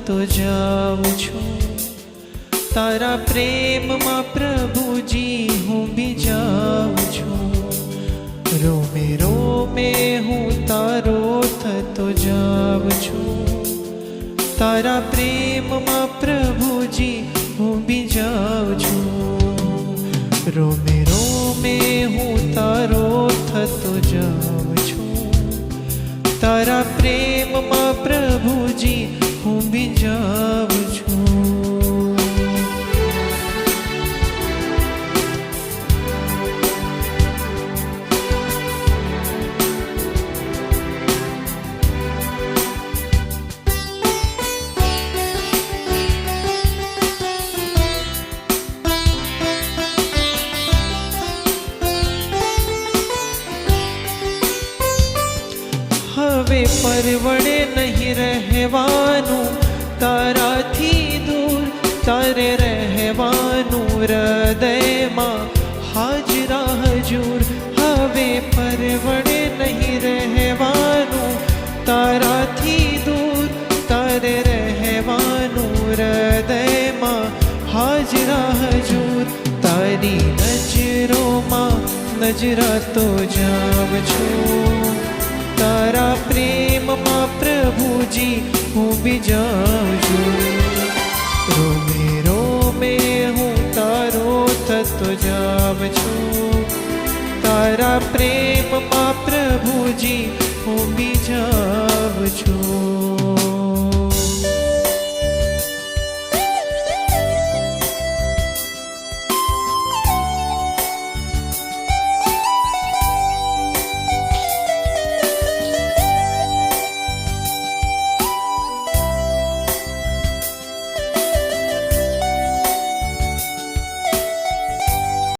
થતો જાઉં છું, તારા પ્રેમમાં પ્રભુજી હું બીજાઉં છું. રોમે રોમે હું તારો થતો જાઉં છું, તારા પ્રેમમાં પ્રભુજી હું બીજાઉં છું. રોમે રોમે હું તારો થતો જાઉં છું, તારા પ્રેમમાં પ્રભુજી હું બીજાઉં છું. હવે પરવડે નહીં રહેવાનું તારાથી દૂર, તારે રહેવાનું હૃદયમાં હાજરા હજૂર. હવે પરવડે નહીં રહેવાનું તારાથી દૂર, તારે રહેવાનું હૃદયમાં હાજરા હજૂર. તારી નજરોમાં નજરાતો જાઉં છું, તારા પ્રેમમાં પ્રભુજી હું બીજાઉં છું. રોમે રોમે હું તારો થતો જાઉં છું, તારા પ્રેમમાં પ્રભુજી હું બીજાઉં